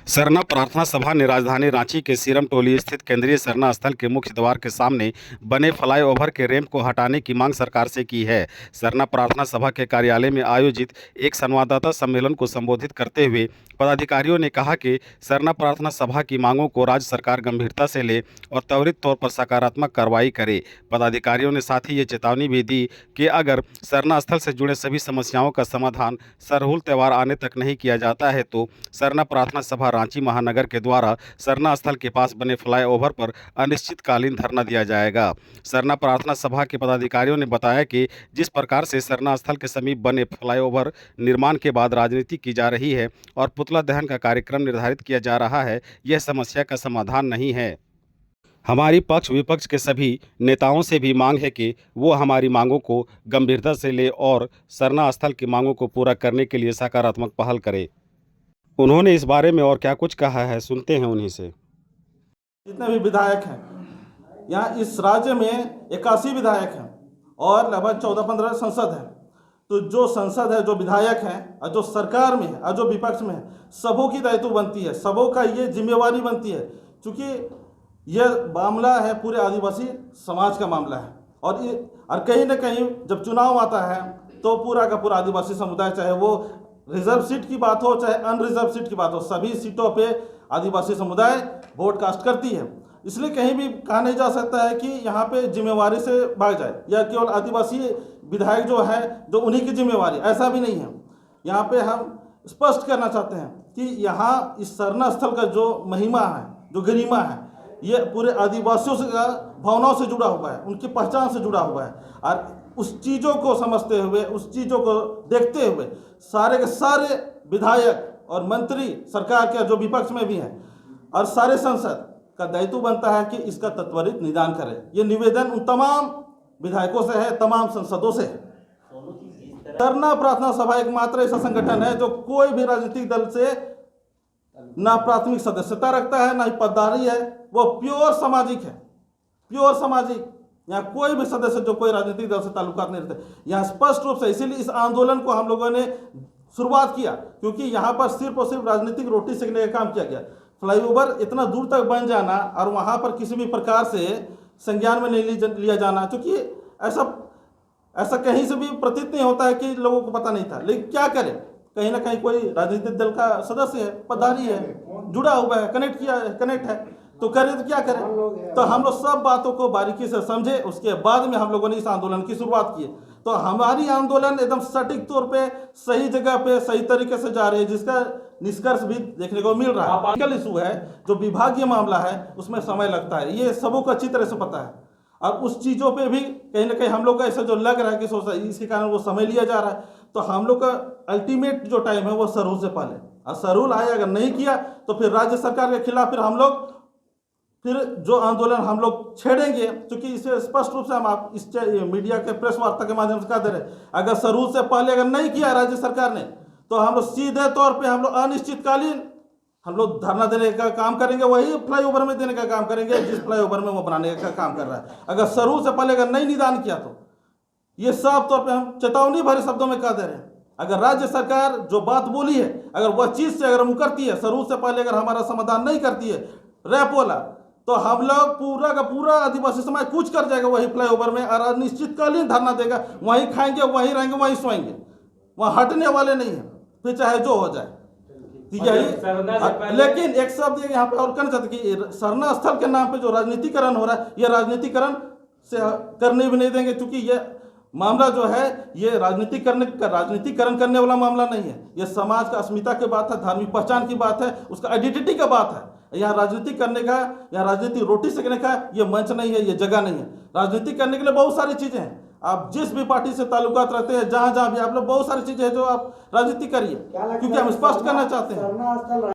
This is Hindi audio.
सरना प्रार्थना सभा ने राजधानी रांची के सीरम टोली स्थित केंद्रीय सरना स्थल के मुख्य द्वार के सामने बने फ्लाईओवर के रैंप को हटाने की मांग सरकार से की है। सरना प्रार्थना सभा के कार्यालय में आयोजित एक संवाददाता सम्मेलन को संबोधित करते हुए पदाधिकारियों ने कहा कि सरना प्रार्थना सभा की मांगों को राज्य सरकार गंभीरता से ले और त्वरित तौर पर सकारात्मक कार्रवाई करे। पदाधिकारियों ने साथ ही ये चेतावनी भी दी कि अगर सरना स्थल से जुड़े सभी समस्याओं का समाधान सरहुल त्यौहार आने तक नहीं किया जाता है तो सरना प्रार्थना सभा रांची महानगर के द्वारा सरना स्थल के पास बने फ्लाईओवर पर अनिश्चितकालीन धरना दिया जाएगा। सरना प्रार्थना सभा के पदाधिकारियों ने बताया कि जिस प्रकार से सरना स्थल के समीप बने फ्लाईओवर निर्माण के बाद राजनीति की जा रही है और पुतला दहन का कार्यक्रम निर्धारित किया जा रहा है, यह समस्या का समाधान नहीं है। हमारी पक्ष विपक्ष के सभी नेताओं से भी मांग है कि वो हमारी मांगों को गंभीरता से ले और सरना स्थल की मांगों को पूरा करने के लिए सकारात्मक पहल करे। उन्होंने इस बारे में और क्या कुछ कहा है, सुनते हैं उन्हीं से। जितने भी विधायक हैं यहाँ इस राज्य में 81 विधायक हैं और लगभग 14-15 संसद हैं। तो जो संसद है, जो विधायक हैं और जो सरकार में है और जो विपक्ष में है, सबों की दायित्व बनती है, सबों का ये जिम्मेवारी बनती है, क्योंकि यह मामला है पूरे आदिवासी समाज का मामला है। और कहीं ना कहीं जब चुनाव आता है तो पूरा का पूरा आदिवासी समुदाय, चाहे वो रिजर्व सीट की बात हो चाहे अनरिजर्व सीट की बात हो, सभी सीटों पे आदिवासी समुदाय वोट कास्ट करती है। इसलिए कहीं भी कहा नहीं जा सकता है कि यहाँ पे जिम्मेवारी से भाग जाए या केवल आदिवासी विधायक जो है जो उन्हीं की जिम्मेवारी, ऐसा भी नहीं है। यहाँ पे हम स्पष्ट करना चाहते हैं कि यहाँ इस सरना स्थल का जो महिमा है, जो गरिमा है, ये पूरे आदिवासियों से भावनाओं से जुड़ा हुआ है, उनकी पहचान से जुड़ा हुआ है। और उस चीज़ों को समझते हुए, उस चीज़ों को देखते हुए सारे के सारे विधायक और मंत्री, सरकार के जो विपक्ष में भी हैं और सारे संसद का दायित्व बनता है कि इसका त्वरित निदान करें। ये निवेदन उन तमाम विधायकों से है, तमाम सांसदों से है। सरना प्रार्थना सभा एकमात्र ऐसा संगठन है जो कोई भी राजनीतिक दल से ना प्राथमिक सदस्यता रखता है, ना ही पदधारी है, वो प्योर सामाजिक है, प्योर सामाजिक। यहाँ कोई भी सदस्य जो कोई राजनीतिक दल से ताल्लुकात नहीं रखते। यहाँ स्पष्ट रूप से इसीलिए इस आंदोलन को हम लोगों ने शुरुआत किया, क्योंकि यहाँ पर सिर्फ और सिर्फ राजनीतिक रोटी सेकने का काम किया गया। फ्लाईओवर इतना दूर तक बन जाना और वहाँ पर किसी भी प्रकार से संज्ञान में नहीं लिया जाना, क्योंकि ऐसा कहीं से भी प्रतीत नहीं होता है कि लोगों को पता नहीं था। लेकिन क्या करें, कहीं ना कहीं कोई राजनीतिक दल का सदस्य है, पदाधिकारी है, जुड़ा हुआ है, कनेक्ट है, तो करें तो क्या करें। तो हम लोग सब बातों को बारीकी से समझे, उसके बाद में हम लोगों ने इस आंदोलन की शुरुआत की। तो हमारी आंदोलन एकदम सटीक तौर पे सही जगह पे सही तरीके से जा रही है, जिसका निष्कर्ष भी देखने को मिल रहा है। पॉलिटिकल इशू है, जो विभागीय मामला है, उसमें समय लगता है, ये सबों को अच्छी तरह से पता है। और उस चीज़ों पे भी कहीं ना कहीं हम लोग का ऐसा जो लग रहा है कि सोचा इसके कारण वो समय लिया जा रहा है। तो हम लोग का अल्टीमेट जो टाइम है वो सरहुल से पहले, और सरहुल आए अगर नहीं किया तो फिर राज्य सरकार के खिलाफ फिर जो आंदोलन हम लोग छेड़ेंगे, क्योंकि इसे स्पष्ट रूप से हम आप इस मीडिया के प्रेस वार्ता के माध्यम से कह दे रहे हैं, अगर सरहुल से पहले अगर नहीं किया राज्य सरकार ने तो हम लोग सीधे तौर पे हम लोग अनिश्चितकालीन हम लोग धरना देने का काम करेंगे, वही फ्लाईओवर में देने का काम करेंगे जिस फ्लाईओवर में वो बनाने का काम कर रहा है। अगर सरहुल से पहले अगर नहीं निदान किया तो ये साफ तौर पे हम चेतावनी भरे शब्दों में कह दे रहे हैं। अगर राज्य सरकार जो बात बोली है, अगर वह चीज़ से अगर मुकरती है, सरहुल से पहले अगर हमारा समाधान नहीं करती है रैप वाला, तो हम लोग पूरा का पूरा आदिवासी समाज कूच कर जाएगा वही फ्लाईओवर में और अनिश्चितकालीन धरना देगा। वहीं खाएंगे, वहीं रहेंगे, वहीं सोएंगे, वहाँ हटने वाले नहीं हैं, फिर चाहे जो हो जाए। लेकिन एक शब्द यहाँ पे और कहना चाहते कि सरना स्थल के नाम पे जो राजनीतिकरण हो रहा है, ये राजनीतिकरण से करने भी नहीं देंगे, क्योंकि ये मामला जो है ये राजनीतिकरण करने वाला मामला नहीं है। ये समाज का अस्मिता की बात है, धार्मिक पहचान की बात है, उसका आइडेंटिटी का बात है। यहाँ राजनीति करने का या राजनीति रोटी सेकने का ये मंच नहीं है, ये जगह नहीं है। राजनीति करने के लिए बहुत सारी चीज़ें हैं, आप जिस भी पार्टी से ताल्लुकात रखते हैं, जहाँ जहाँ भी आप लोग बहुत सारी चीज़ें हैं जो आप राजनीति करिए, क्योंकि हम स्पष्ट करना चाहते हैं।